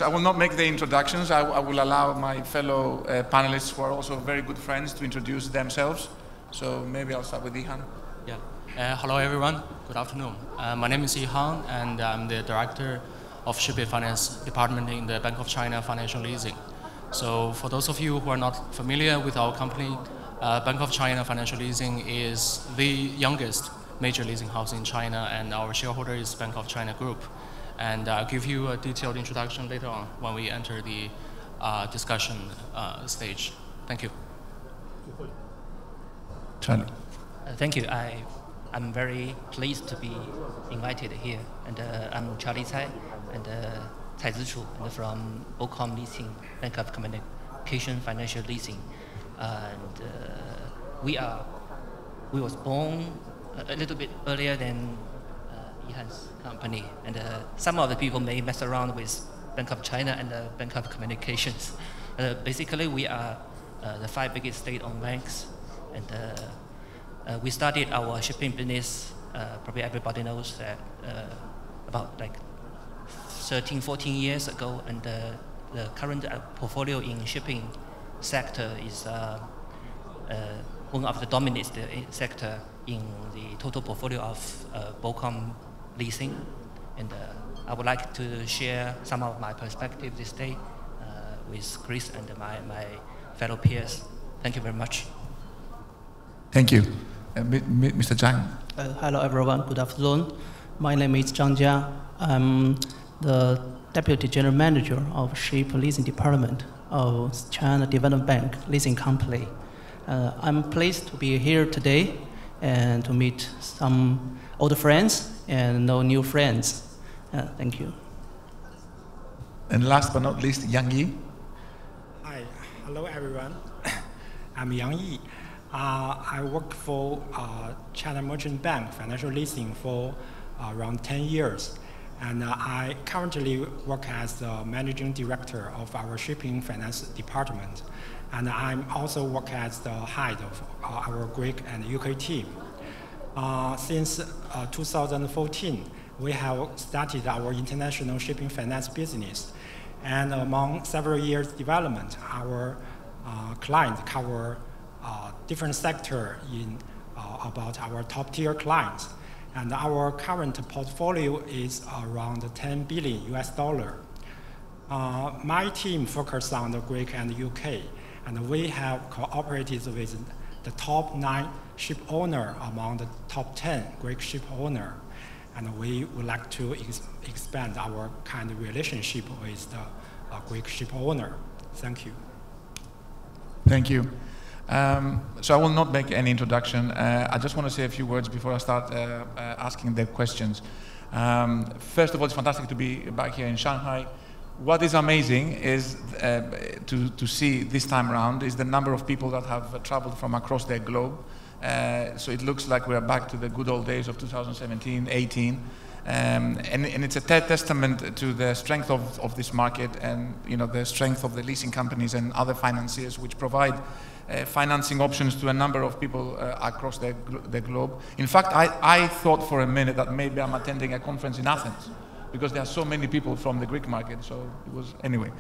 I will not make the introductions. I will allow my fellow panelists, who are also very good friends, to introduce themselves. So maybe I'll start with Eahan. Yeah. Hello, everyone. Good afternoon. My name is Eahan, and I'm the Director of Shipping Finance Department in the Bank of China Financial Leasing. So for those of you who are not familiar with our company, Bank of China Financial Leasing is the youngest major leasing house in China, and our shareholder is Bank of China Group. And I'll give you a detailed introduction later on when we enter the discussion stage. Thank you. Charlie. Thank you. I'm very pleased to be invited here. And I'm Charlie Tsai and Tsai Zichu, and from BOCOM Leasing, Bank of Communication Financial Leasing. And we was born a little bit earlier than Eahan's company. And some of the people may mess around with Bank of China and Bank of Communications. Basically, we are the 5 biggest state-owned banks. And we started our shipping business, probably everybody knows that, about like 13, 14 years ago. And the current portfolio in shipping sector is one of the dominant sector in the total portfolio of BOCOM Leasing. And I would like to share some of my perspective this day with Chris and my fellow peers. Thank you very much. Thank you. Mr. Zhang. Hello, everyone. Good afternoon. My name is Zhang. I'm the Deputy General Manager of Ship Leasing Department of China Development Bank Leasing Company. I'm pleased to be here today and to meet some old friends and no new friends. Thank you. And last but not least, Yang Yi. Hi, hello everyone. I'm Yang Yi. I work for China Merchant Bank Financial Leasing for around 10 years. And I currently work as the Managing Director of our Shipping Finance Department. And I also work as the head of our Greek and UK team. Since 2014, we have started our international shipping finance business. And among several years' development, our clients cover different sectors in about our top tier clients. And our current portfolio is around 10 billion US dollar. My team focuses on the Greek and the UK, and we have cooperated with the top 9 ship owners among the top 10 Greek ship owners. And we would like to expand our kind of relationship with the Greek ship owner. Thank you. Thank you. So I will not make any introduction. I just want to say a few words before I start asking the questions. First of all, it's fantastic to be back here in Shanghai. What is amazing is to see this time around is the number of people that have traveled from across the globe. So it looks like we are back to the good old days of 2017, 18. And it's a testament to the strength of this market and the strength of the leasing companies and other financiers which provide financing options to a number of people across the globe. In fact, I thought for a minute that maybe I'm attending a conference in Athens because there are so many people from the Greek market. So it was anyway.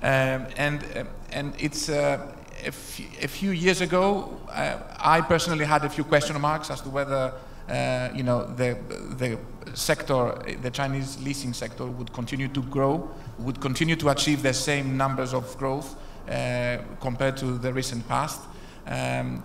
And it's a few years ago, I personally had a few question marks as to whether the sector, the Chinese leasing sector, would continue to grow, would continue to achieve the same numbers of growth compared to the recent past. And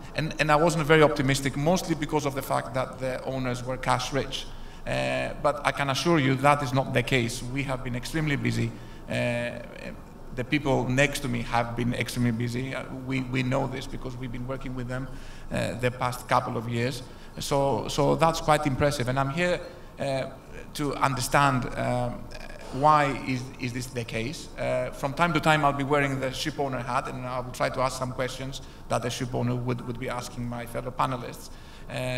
I wasn't very optimistic, mostly because of the fact that the owners were cash rich. But I can assure you that is not the case. We have been extremely busy. The people next to me have been extremely busy. We know this because we've been working with them the past couple of years. So that's quite impressive. And I'm here to understand why is this the case. From time to time, I'll be wearing the ship owner hat, and I will try to ask some questions that the ship owner would be asking my fellow panelists.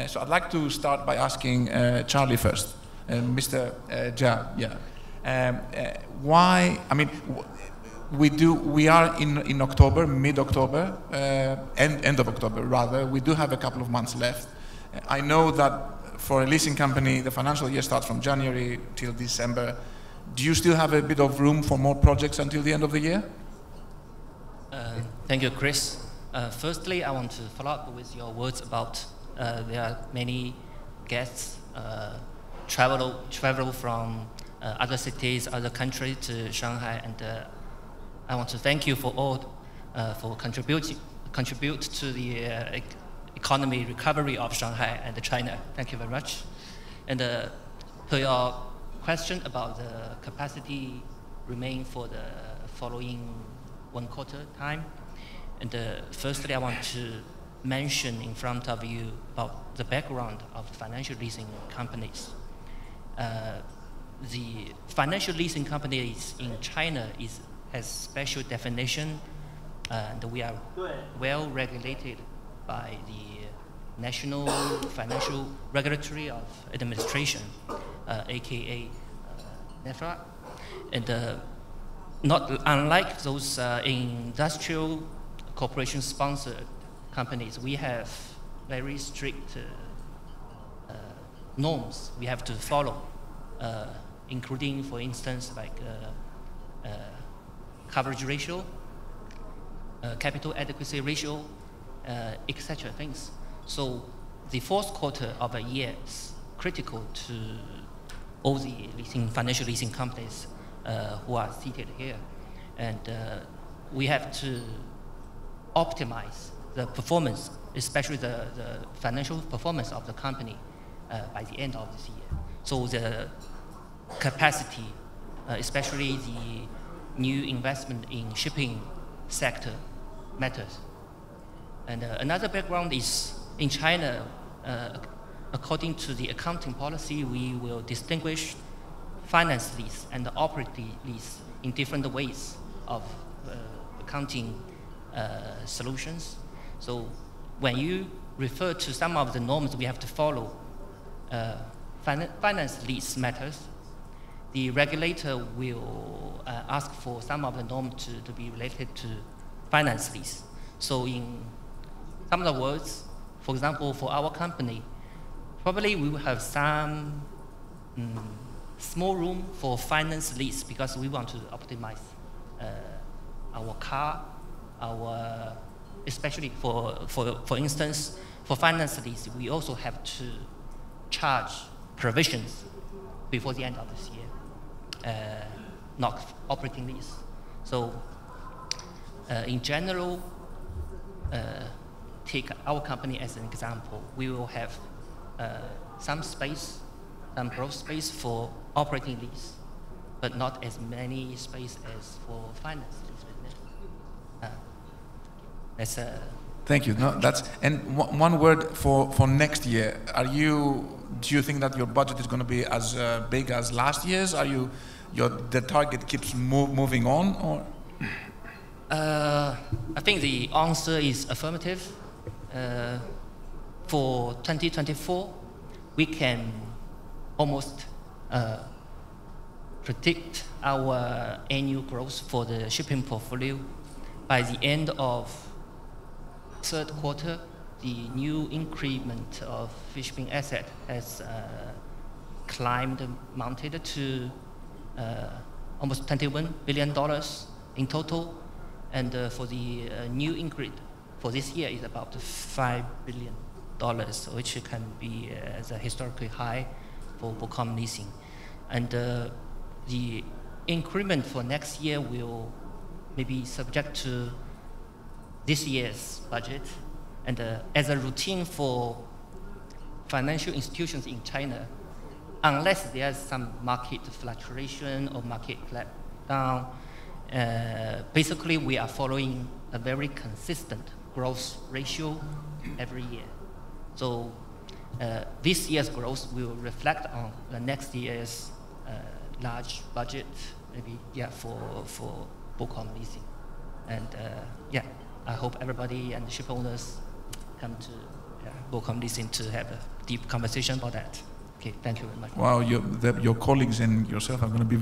So I'd like to start by asking Charlie first, Mr. Zhang. Yeah. Why? I mean, we are in October, mid-October, end of October rather. We do have a couple of months left. I know that for a leasing company, the financial year starts from January till December. do you still have a bit of room for more projects until the end of the year? Thank you, Chris. Firstly, I want to follow up with your words about there are many guests travel from other cities, other countries to Shanghai, and I want to thank you for all for contribute to the economy recovery of Shanghai and China. Thank you very much. And per your question about the capacity remain for the following 1 quarter time, and firstly, I want to mention in front of you about the background of financial leasing companies. The financial leasing companies in China has special definition, and we are well regulated by the National Financial Regulatory of Administration, aka NEFRA, and not unlike those industrial corporation sponsored companies, we have very strict norms we have to follow, including, for instance, like coverage ratio, capital adequacy ratio, etc. things. So the 4th quarter of a year is critical to all the financial leasing companies who are seated here, and we have to optimize the performance, especially the financial performance of the company by the end of this year. So the capacity, especially the new investment in shipping sector matters. And another background is in China, according to the accounting policy, we will distinguish finance lease and operating lease in different ways of accounting solutions. So when you refer to some of the norms we have to follow, finance lease matters, the regulator will ask for some of the norms to be related to finance lease. So in some of the words, for example, for our company, probably we will have some small room for finance lease because we want to optimize our car, especially for instance, for finance lease, we also have to charge provisions before the end of this year, not operating lease. So in general, take our company as an example, we will have some space, some growth space for operating lease, but not as many space as for finance lease business. Thank you. No, and one word for next year. Do you think that your budget is going to be as big as last year's? The target keeps moving on, or? I think the answer is affirmative. For 2024, we can almost predict our annual growth for the shipping portfolio. By the end of 3rd quarter, the new increment of shipping asset has mounted to almost $21 billion in total, and for the new increase for this year is about $5 billion, which can be as a historically high for Pudong leasing. And the increment for next year will maybe subject to this year's budget. And as a routine for financial institutions in China, unless there's some market fluctuation or market down, basically we are following a very consistent growth ratio every year. So this year's growth will reflect on the next year's large budget, maybe for Pudong leasing. And I hope everybody and the ship owners come to Pudong leasing to have a deep conversation about that. Okay, thank you very much. Wow, your colleagues and yourself are going to be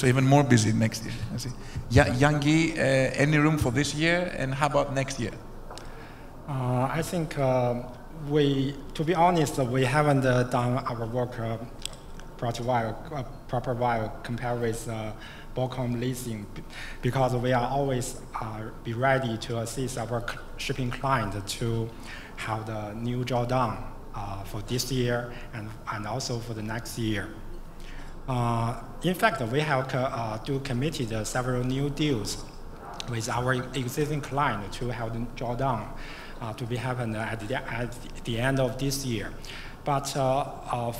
even more busy next year. I see. Yang Yi, any room for this year, and how about next year? I think to be honest, we haven't done our work proper value compared with Bocom leasing, because we are always be ready to assist our shipping client to have the new drawdown for this year and also for the next year. In fact, we have committed several new deals with our existing client to have the drawdown to be happen at the end of this year. But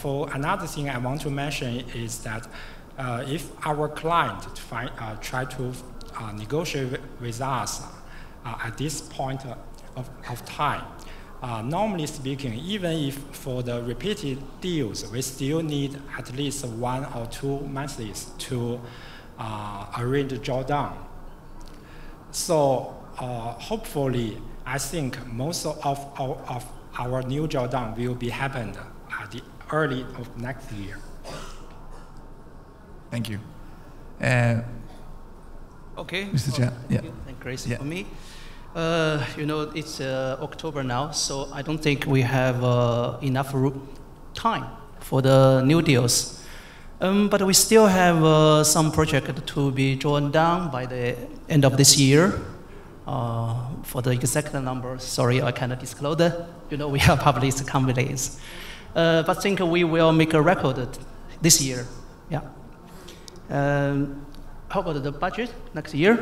for another thing I want to mention is that if our client try to negotiate with us at this point of time, normally speaking, even if for the repeated deals, we still need at least 1 or 2 months to arrange the drawdown. So hopefully, I think most of our new drawdown will be happened at the early of next year. Thank you. Okay. Mr. Tsai, yeah. And Grace, Yeah. for me, you know, it's October now, so I don't think we have enough time for the new deals. But we still have some project to be drawn down by the end of this year. For the exact number, sorry, I cannot disclose that. You know, we are public companies. But I think we will make a record this year. Yeah. How about the budget next year?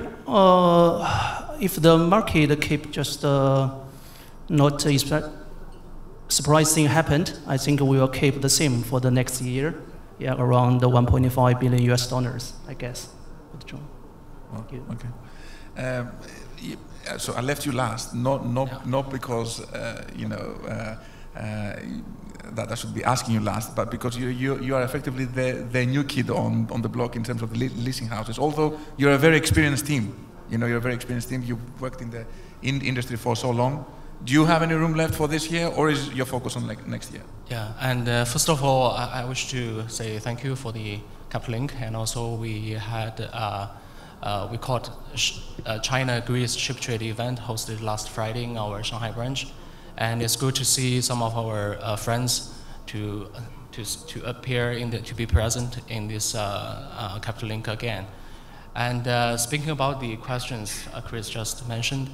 If the market keep just not surprising happened, I think we will keep the same for the next year. Yeah, around the 1.5 billion US dollars, I guess. Thank you. Okay. So I left you last, not because you know that I should be asking you last, but because you are effectively the new kid on the block in terms of leasing houses. Although you're a very experienced team, you know, you're a very experienced team. You've worked in the industry for so long. Do you have any room left for this year, or is your focus on next year? Yeah, and first of all, I wish to say thank you for the Capital Link, and also we had we called China-Greece Ship Trade event hosted last Friday in our Shanghai branch, and it's good to see some of our friends to appear to be present in this Capital Link again. And speaking about the questions Chris just mentioned,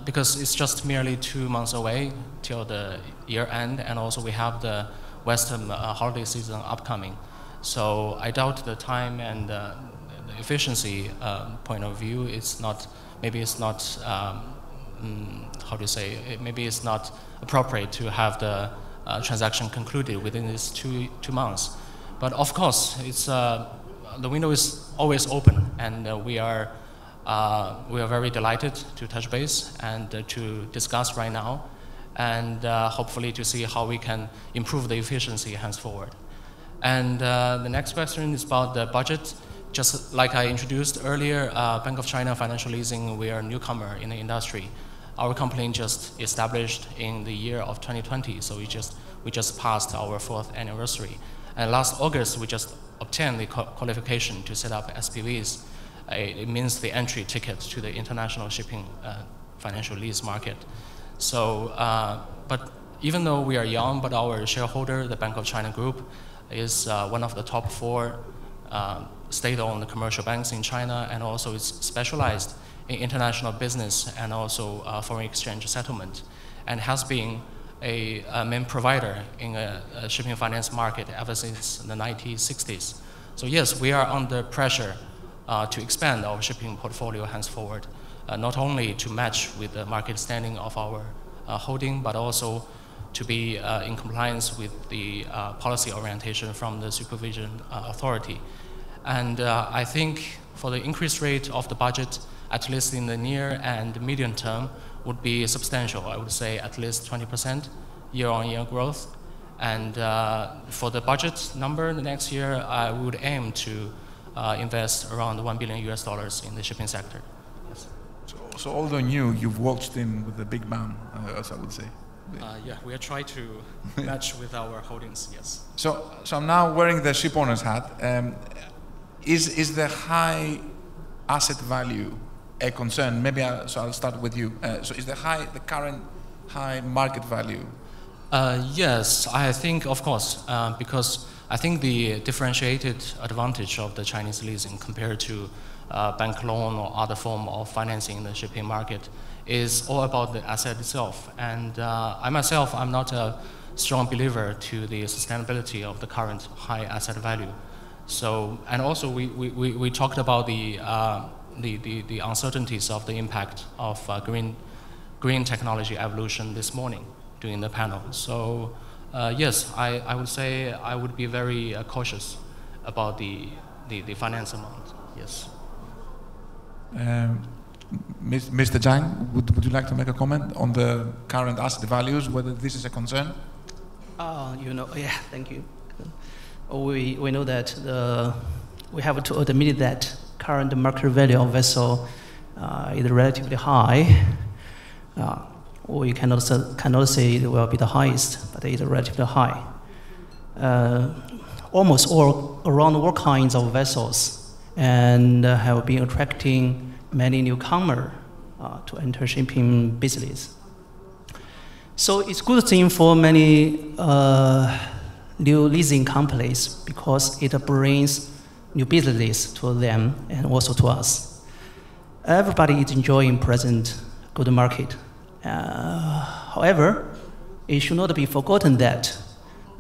because it's just merely 2 months away till the year end, and also we have the Western holiday season upcoming. So I doubt the time and the efficiency point of view, it's not, maybe it's not, how do you say, maybe it's not appropriate to have the transaction concluded within these two months. But of course, it's, the window is always open, and we are very delighted to touch base and to discuss right now, and hopefully to see how we can improve the efficiency henceforward. And the next question is about the budget. Just like I introduced earlier, Bank of China Financial Leasing, we are a newcomer in the industry. Our company just established in the year of 2020, so we just passed our 4th anniversary. And last August, we just obtained the qualification to set up SPVs. It means the entry ticket to the international shipping financial lease market. So, but even though we are young, but our shareholder, the Bank of China Group, is one of the top 4 state-owned commercial banks in China, and also is specialized in international business and also foreign exchange settlement, and has been a main provider in a shipping finance market ever since the 1960s. So yes, we are under pressure to expand our shipping portfolio henceforward, not only to match with the market standing of our holding, but also to be in compliance with the policy orientation from the supervision authority. And I think for the increase rate of the budget, at least in the near and medium term, would be substantial. I would say at least 20% year-on-year growth. And for the budget number the next year, I would aim to invest around $1 billion in the shipping sector. Yes. So although new, you've waltzed in with the big man, as I would say. Yeah, we are trying to match with our holdings, yes. So I'm now wearing the ship owner's hat. Is the high asset value a concern? Maybe so I'll start with you. So is the current high market value? Yes, I think, of course, because I think the differentiated advantage of the Chinese leasing compared to bank loan or other form of financing in the shipping market is all about the asset itself. And I myself, I'm not a strong believer to the sustainability of the current high asset value. So, and also we talked about the uncertainties of the impact of green technology evolution this morning during the panel. So yes, I would say I would be very cautious about the finance amount, yes. Mr. Zhang, would you like to make a comment on the current asset values, whether this is a concern? Yeah, thank you. We know that we have to admit that current market value of vessel is relatively high. We cannot say it will be the highest, but it is relatively high. Almost around all kinds of vessels and have been attracting many newcomers to enter shipping business. So it's a good thing for many new leasing companies because it brings new business to them and also to us. Everybody is enjoying present good market. However, it should not be forgotten that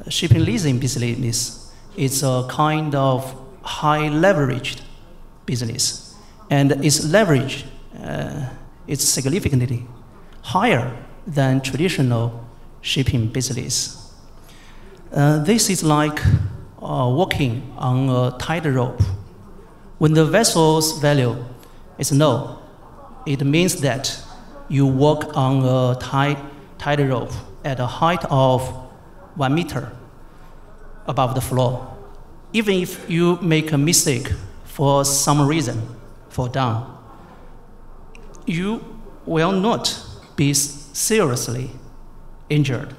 shipping leasing business is a kind of high leveraged business, and its leverage is significantly higher than traditional shipping business. This is like walking on a tightrope. When the vessel's value is low, it means that you walk on a tightrope at a height of 1 meter above the floor. Even if you make a mistake for some reason, fall down, you will not be seriously injured.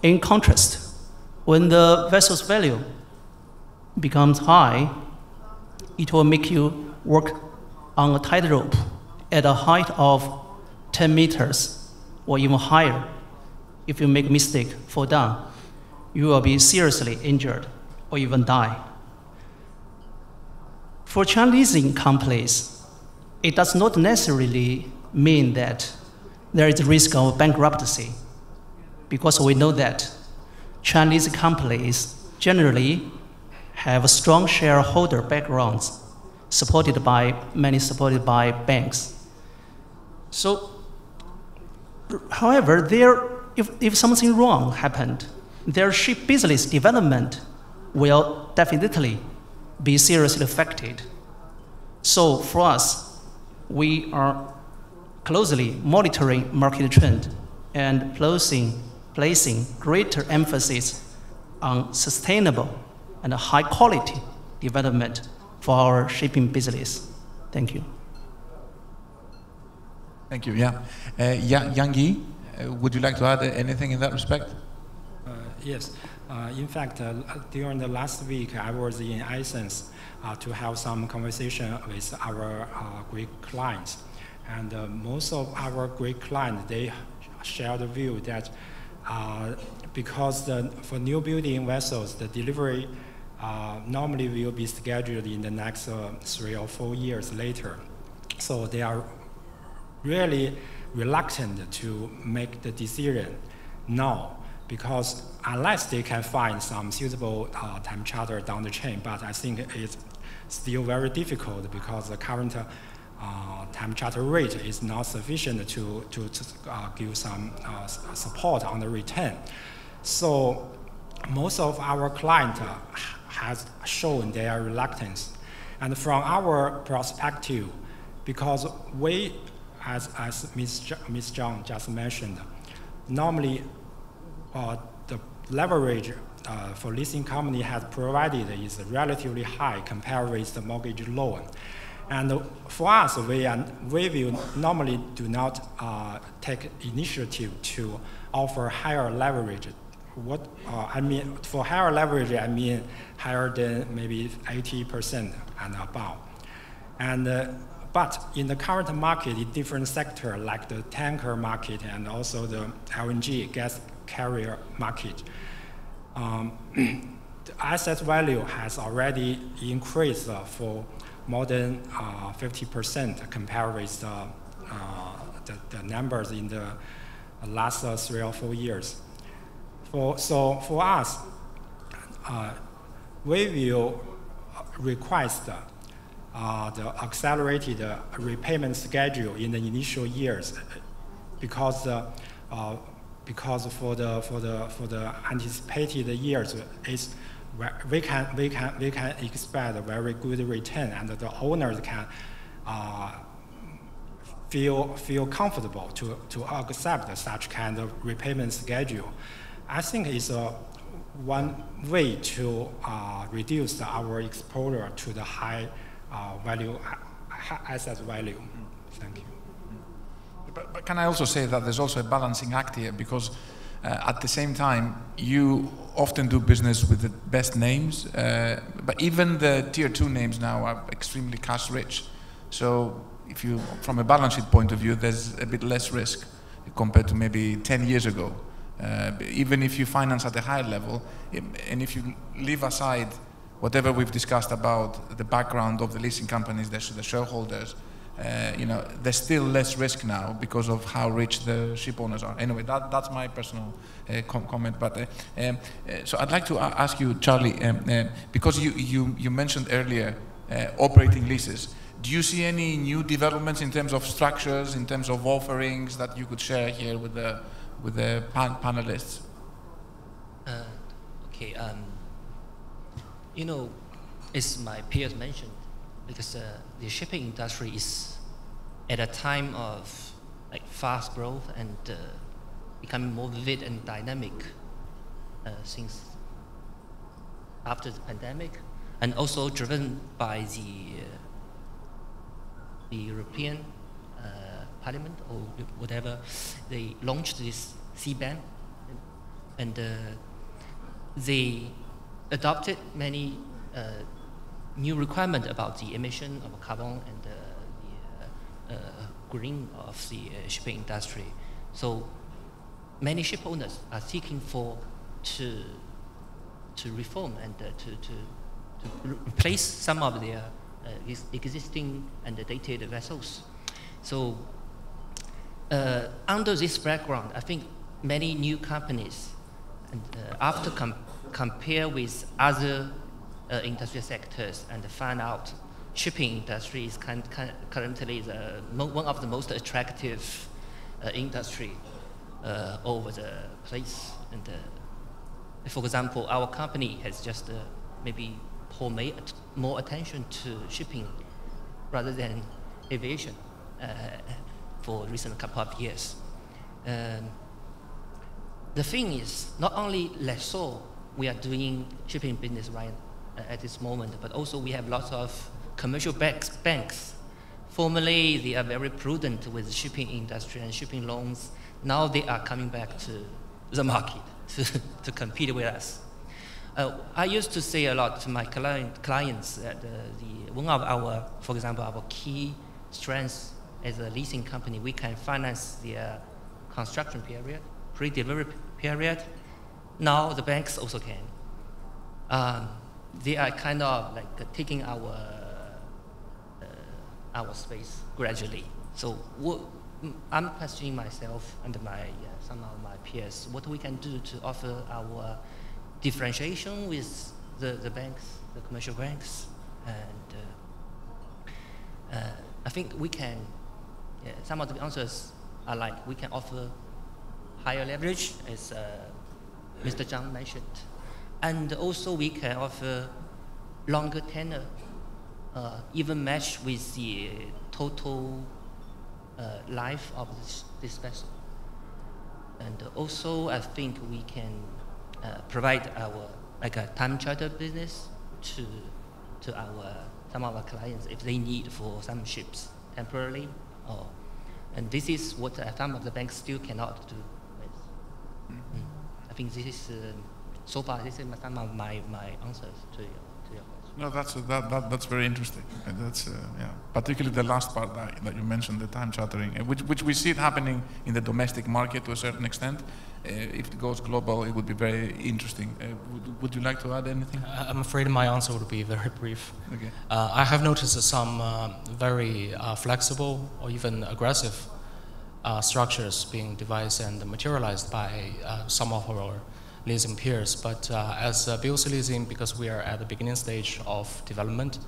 In contrast, when the vessel's value becomes high, it will make you walk on a tightrope at a height of 10 meters or even higher. If you make a mistake, fall down, you will be seriously injured or even die. For Chinese leasing companies, it does not necessarily mean that there is a risk of bankruptcy, because we know that Chinese companies generally have strong shareholder backgrounds supported by banks. So, however, if something wrong happened, their ship business development will definitely be seriously affected. So for us, we are closely monitoring market trend and placing greater emphasis on sustainable and high quality development for our shipping business. Thank you. Thank you. Yeah, Yang Yi, would you like to add anything in that respect? Yes. In fact, during the last week, I was in Athens to have some conversation with our Greek clients. And most of our Greek clients, they share the view that because for new building vessels, the delivery normally will be scheduled in the next 3 or 4 years later. So they are really reluctant to make the decision now, because unless they can find some suitable time charter down the chain, but I think it's still very difficult because the current time charter rate is not sufficient to give some support on the return. So most of our clients has shown their reluctance. And from our perspective, because we, as Ms. Zhang just mentioned, normally the leverage for leasing company has provided is relatively high compared with the mortgage loan. And for us, we will normally do not take initiative to offer higher leverage. What I mean, for higher leverage, I mean higher than maybe 80% and above. And but in the current market, in different sectors like the tanker market and also the LNG gas carrier market, the asset value has already increased for more than 50% compared with the numbers in the last 3 or 4 years. So for us, we will request the accelerated repayment schedule in the initial years, because for the anticipated years, we can expect a very good return, and the owners can feel comfortable to accept such kind of repayment schedule. I think it's one way to reduce our exposure to the high asset value. Thank you. But can I also say that there's also a balancing act here, because at the same time, you often do business with the best names, but even the tier 2 names now are extremely cash rich. So if you, from a balance sheet point of view, there's a bit less risk compared to maybe 10 years ago. Even if you finance at a high level, and if you leave aside whatever we've discussed about the background of the leasing companies, the shareholders, there's still less risk now because of how rich the ship owners are. Anyway, that's my personal comment. But so I'd like to ask you, Charlie, because you mentioned earlier operating leases. Do you see any new developments in terms of structures, in terms of offerings that you could share here with the panelists? Okay. As my peers mentioned, because the shipping industry is at a time of fast growth and becoming more vivid and dynamic since after the pandemic, and also driven by the European Parliament or whatever. They launched this sea ban, and they adopted many new requirements about the emission of carbon and the green of the shipping industry. So many ship owners are seeking to reform and to replace some of their existing and dated vessels. So under this background, I think many new companies, and after compare with other industry sectors and find out shipping industry is currently one of the most attractive industry over the place. And for example, our company has just maybe paid more attention to shipping rather than aviation for recent couple of years. The thing is, not only lessor we are doing shipping business right at this moment, but also we have lots of commercial banks. Formerly, they are very prudent with the shipping industry and shipping loans. Now they are coming back to the market to compete with us. I used to say a lot to my clients that one of our, for example, our key strengths as a leasing company, we can finance their construction period, pre-delivery period. Now the banks also can. They are kind of taking our space gradually. So I'm questioning myself and some of my peers, what we can do to offer our differentiation with the banks, the commercial banks, and I think we can. Some of the answers are we can offer higher leverage, as Mr. Zhang mentioned, and also we can offer longer tenor, even match with the total life of this vessel. And also, I think we can provide our a time charter business to some of our clients if they need for some ships temporarily. And this is what some of the banks still cannot do. I think this is so far. This is some of my answers to your question. No, that's very interesting. And that's yeah, particularly the last part that you mentioned, the time chartering, which we see it happening in the domestic market to a certain extent. If it goes global, it would be very interesting. Would you like to add anything? I'm afraid my answer would be very brief. Okay. I have noticed some very flexible or even aggressive structures being devised and materialized by some of our leasing peers, but as BOC Leasing, because we are at the beginning stage of development,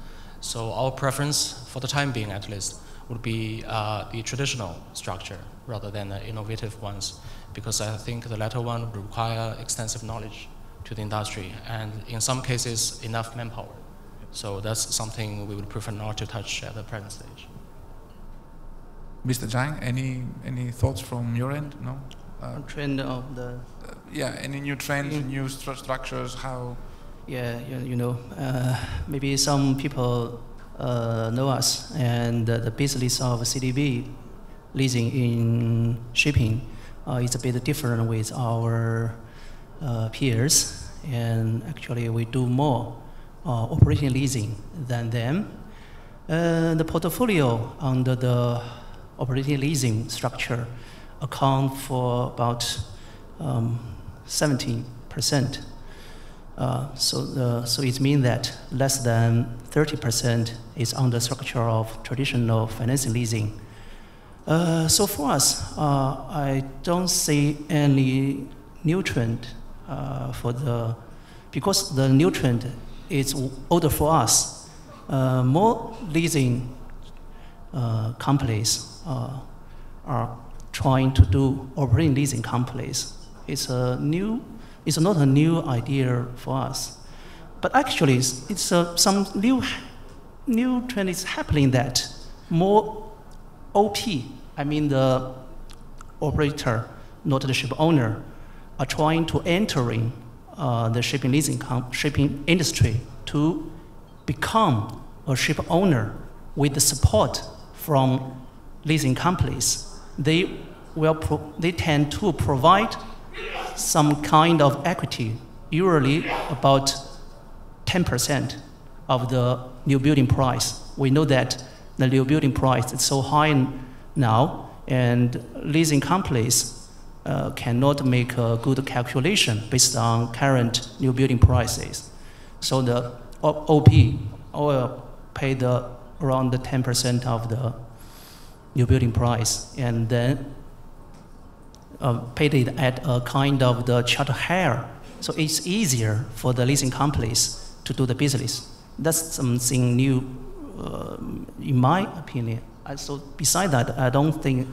so our preference, for the time being at least, would be the traditional structure rather than the innovative ones, because I think the latter one would require extensive knowledge to the industry and in some cases enough manpower. So that's something we would prefer not to touch at the present stage. Mr. Zhang, any thoughts from your end? No? Trend of the... yeah, any new trends, new structures, how... Yeah, you know, maybe some people know us, and the business of CDB leasing in shipping is a bit different with our peers, and actually we do more operating leasing than them. The portfolio under the operating leasing structure account for about 70%. So it means that less than 30% is under structure of traditional financing leasing. So for us, I don't see any new trend because the new trend is older for us. More leasing companies are trying to do operating leasing companies. It's not a new idea for us, but actually it's some new trend is happening that more OP, I mean the operator, not the ship owner, are trying to entering the shipping shipping industry to become a ship owner with the support from leasing companies. They tend to provide some kind of equity, usually about 10% of the new building price. We know that the new building price is so high now, and leasing companies cannot make a good calculation based on current new building prices. So the OP will pay around the 10% of the new building price, and then paid it at a kind of the charter hire. So it's easier for the leasing companies to do the business. That's something new, in my opinion. So besides that, I don't think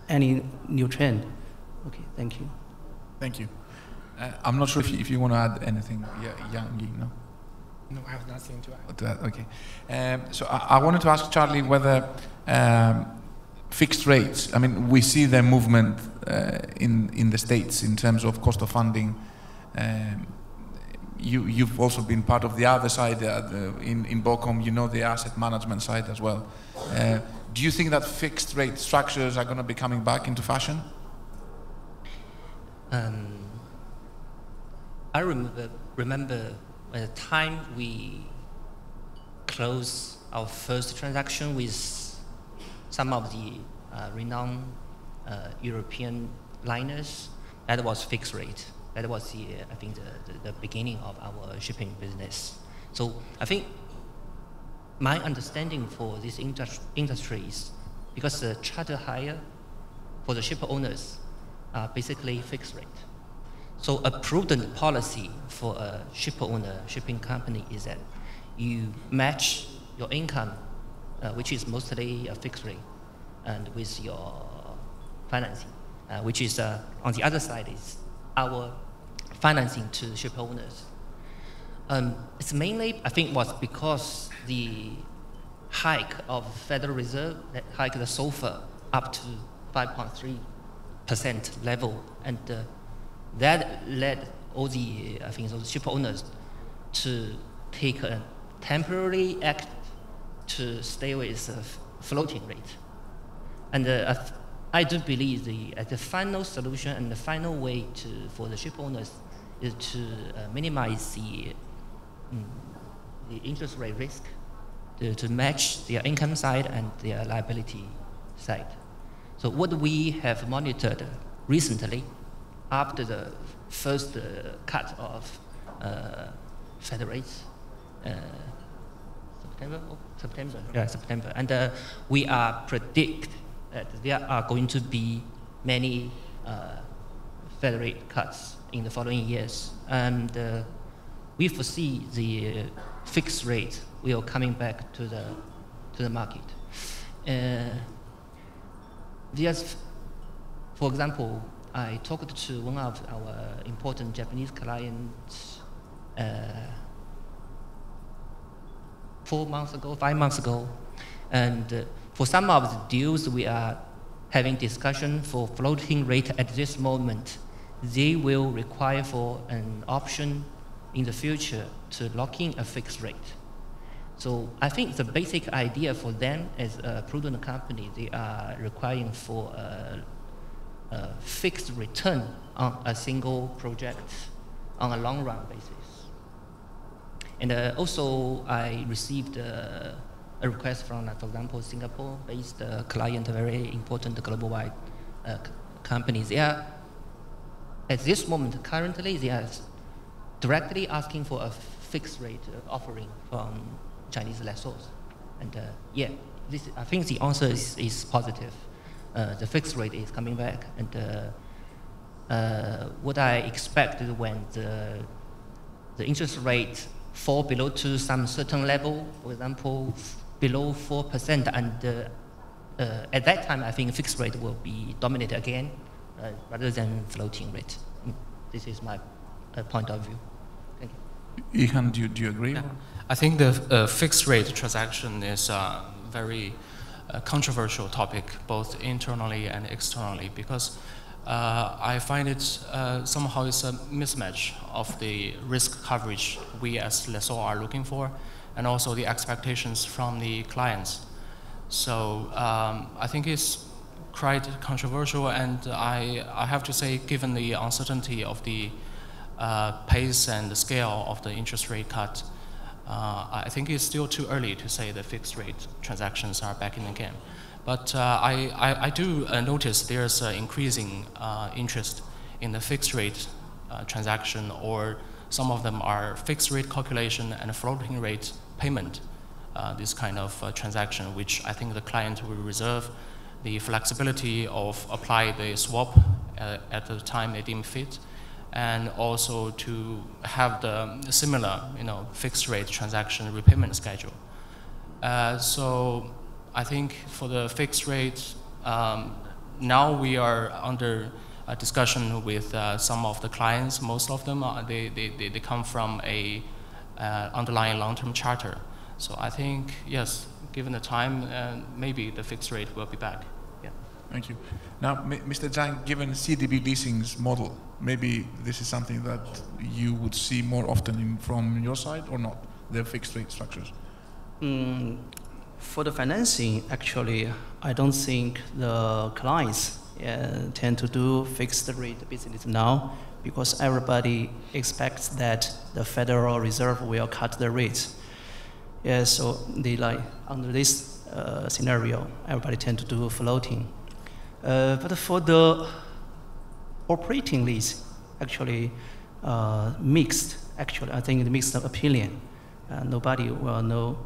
any new trend. Okay, thank you. Thank you. I'm not sure if you want to add anything, Yang, no? No, I have nothing to add. To that, okay. So I wanted to ask Charlie whether fixed rates, I mean, we see the movement in the States in terms of cost of funding. You've also been part of the other side in BOCOM, you know the asset management side as well. Do you think that fixed rate structures are going to be coming back into fashion? I remember at the time we closed our first transaction with some of the renowned European liners. That was fixed rate. That was I think the beginning of our shipping business. So I think my understanding for this industry is because the charter hire for the ship owners are basically fixed rate. So a prudent policy for a ship owner, shipping company, is that you match your income, which is mostly a fixed rate, and with your financing, which is on the other side is our financing to ship owners. It's mainly, I think, was because the hike of Federal Reserve that hiked the SOFR up to 5.3% level, and that led all the, I think, those ship owners to take a temporary act to stay with a floating rate. And I do believe the final solution and the final way the interest rate risk to match their income side and their liability side. So what we have monitored recently, after the first cut of Fed rates, September, and we are predict that there are going to be many Fed rate cuts in the following years, and we foresee the fixed rate will coming back to the market. There's, for example, I talked to one of our important Japanese clients 5 months ago, and for some of the deals we are having discussion for floating rate at this moment, they will require for an option in the future to lock in a fixed rate. So I think the basic idea for them as a prudent company, they are requiring for a fixed return on a single project on a long run basis. And also I received a request from, for example, Singapore-based client, a very important global-wide companies. They are, at this moment, currently, they are directly asking for a fixed rate offering from Chinese lessors. And yeah, I think the answer is positive. The fixed rate is coming back. And what I expect is when the interest rate fall below to some certain level, for example, below 4%, and at that time, I think fixed rate will be dominant again, rather than floating rate. This is my point of view. Thank you. Eahan, do you agree? Yeah. I think the fixed rate transaction is a very controversial topic, both internally and externally, because I find it somehow it's a mismatch of the risk coverage we as lessor are looking for, and also the expectations from the clients. So I think it's quite controversial, and I have to say, given the uncertainty of the pace and the scale of the interest rate cut, I think it's still too early to say that fixed rate transactions are back in again. But I do notice there's increasing interest in the fixed rate transaction, or some of them are fixed rate calculation and floating rate payment, this kind of transaction, which I think the client will reserve the flexibility of apply the swap at the time they deem fit, and also to have the similar, fixed rate transaction repayment schedule. So I think for the fixed rate, now we are under a discussion with some of the clients. Most of them, they come from a underlying long-term charter. So I think, yes, given the time, maybe the fixed rate will be back. Yeah. Thank you. Now, Mr. Zhang, given CDB Leasing's model, maybe this is something that you would see more often from your side, or not, the fixed rate structures? For the financing, actually, I don't think the clients tend to do fixed rate business now, because everybody expects that the Federal Reserve will cut the rates. Yeah, so under this scenario, everybody tend to do floating. But for the operating lease, actually mixed. Actually, I think the mixed opinion. Nobody will know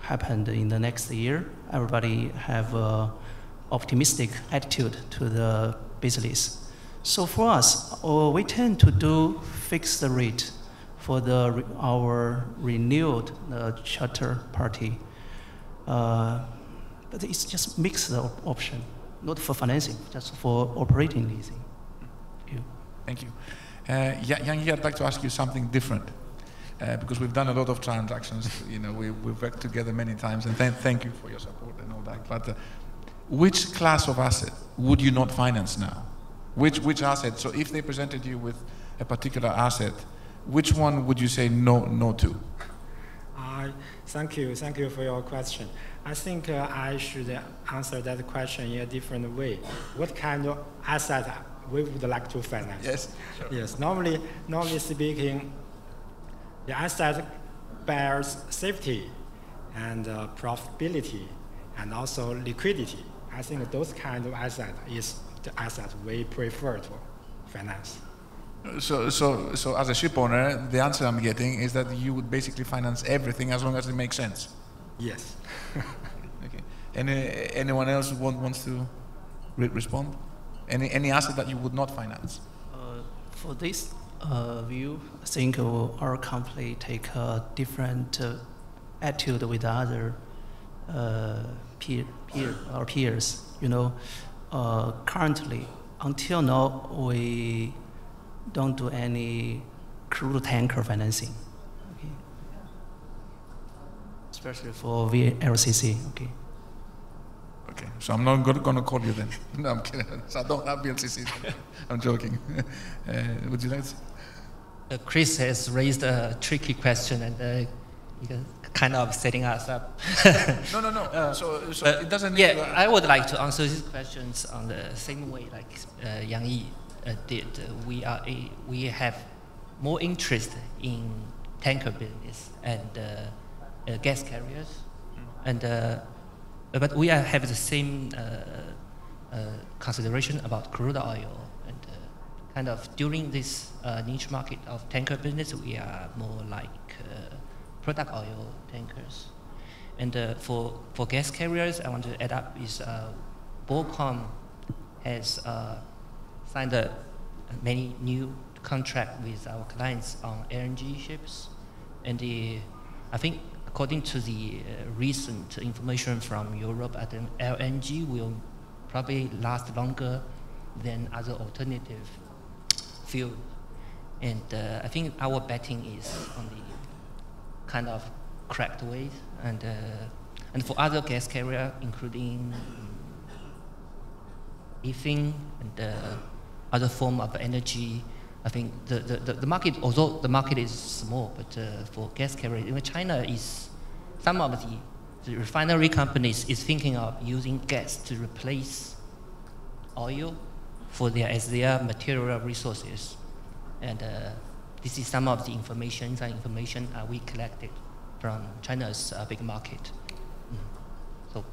happened in the next year. Everybody have a optimistic attitude to the business. So for us, we tend to do fixed rate for our renewed charter party. But it's just mixed option, not for financing, just for operating leasing. Thank you. Yang, I'd like to ask you something different, because we've done a lot of transactions. We've worked together many times, and thank you for your support and all that. But which class of asset would you not finance now? Which asset? So if they presented you with a particular asset, which one would you say no to? Thank you for your question. I think I should answer that question in a different way. What kind of asset we would like to finance? Yes, sure. Yes, normally speaking, the asset bears safety and profitability and also liquidity. I think those kind of asset is the asset we prefer to finance. So as a ship owner, the answer I'm getting is that you would basically finance everything as long as it makes sense. Yes. Okay. Anyone else wants to respond? Any asset that you would not finance? For this view, I think our company take a different attitude with other peers. You know, currently, until now, we don't do any crude tanker financing, okay? Especially for VLCC. Okay. Okay, so I'm not going to call you then. No, I'm kidding. So I don't have VLCC. I'm joking. Would you like to? Chris has raised a tricky question, and kind of setting us up. No. So it doesn't. Yeah, I would like to answer these questions on the same way like Yang Yi did. We have more interest in tanker business and gas carriers, and but we have the same consideration about crude oil, and kind of during this niche market of tanker business, we are more like product oil tankers. And for gas carriers, I want to add up is BOCOM has signed many new contracts with our clients on LNG ships, and I think according to the recent information from Europe, I think LNG will probably last longer than other alternative fuel, and I think our betting is on the kind of correct way, and for other gas carrier, including Eahan and other form of energy, I think the market, although the market is small, but for gas carrier, even China is, some of the refinery companies is thinking of using gas to replace oil as their material resources, and this is some of the information we collected from China's big market. So,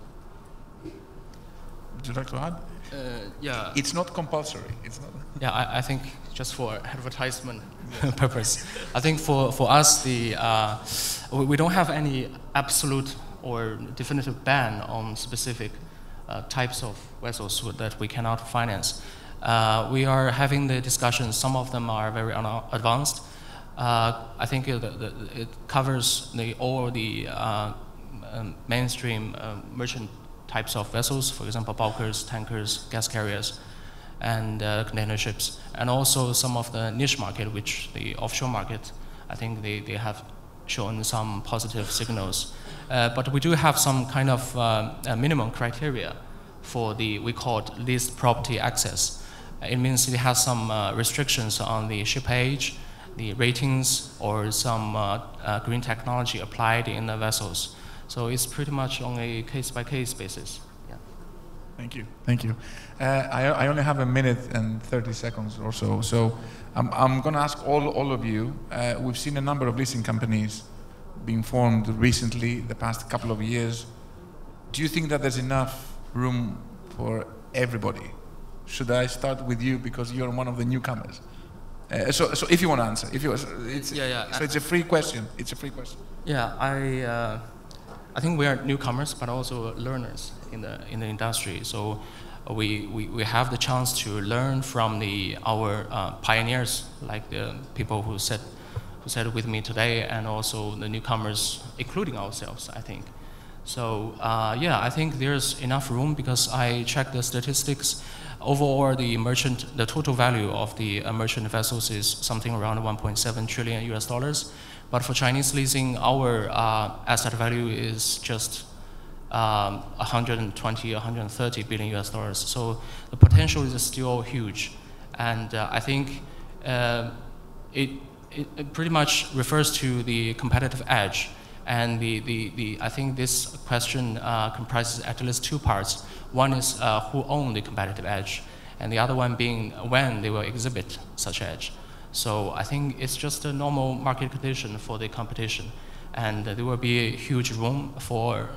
would you like to add? Yeah. It's not compulsory. It's not. Yeah, I think just for advertisement purpose, I think for us we don't have any absolute or definitive ban on specific types of vessels that we cannot finance. We are having the discussions. Some of them are very advanced. I think it covers all the mainstream merchant types of vessels, for example, bulkers, tankers, gas carriers, and container ships, and also some of the niche market, which the offshore market, I think they have shown some positive signals. But we do have some kind of minimum criteria for we call it leased property access. It means it has some restrictions on the ship age, the ratings, or some green technology applied in the vessels. So it's pretty much on a case-by-case basis. Yeah. Thank you. I only have a minute and 30 seconds or so. So I'm going to ask all of you. We've seen a number of leasing companies being formed recently, the past couple of years. Do you think that there's enough room for everybody? Should I start with you because you're one of the newcomers? So if you want to answer, So it's a free question. Yeah, I think we are newcomers, but also learners in the industry. So we have the chance to learn from our pioneers, like the people who sat with me today, and also the newcomers, including ourselves, I think. So I think there's enough room because I checked the statistics. Overall, the total value of the merchant vessels is something around $1.7 trillion US. But for Chinese leasing, our asset value is just 120, 130 billion US dollars. So the potential is still huge, and I think it pretty much refers to the competitive edge. And I think this question comprises at least two parts. One is who own the competitive edge, and the other one being when they will exhibit such edge. So I think it's just a normal market condition for the competition. And there will be a huge room for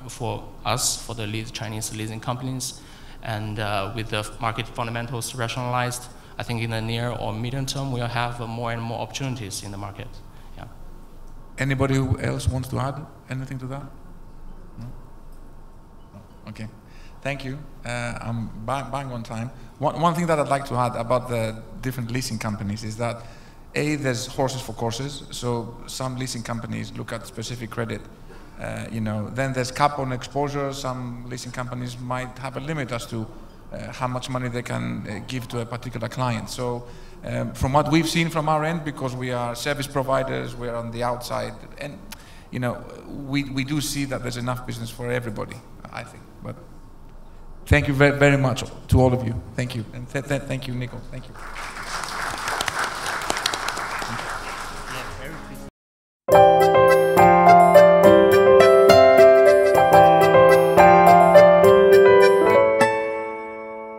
us, for the Chinese leasing companies. And with the market fundamentals rationalized, I think in the near or medium term, we'll have more and more opportunities in the market. Yeah. Anybody else wants to add anything to that? No? No. Okay. Thank you. I'm bang on time. One thing that I'd like to add about the different leasing companies is that there's horses for courses. So some leasing companies look at specific credit. Then there's cap on exposure. Some leasing companies might have a limit as to how much money they can give to a particular client. So from what we've seen from our end, because we are service providers, we're on the outside, and we do see that there's enough business for everybody, I think. But thank you very, very much to all of you. Thank you. And thank you, Nico. Thank you.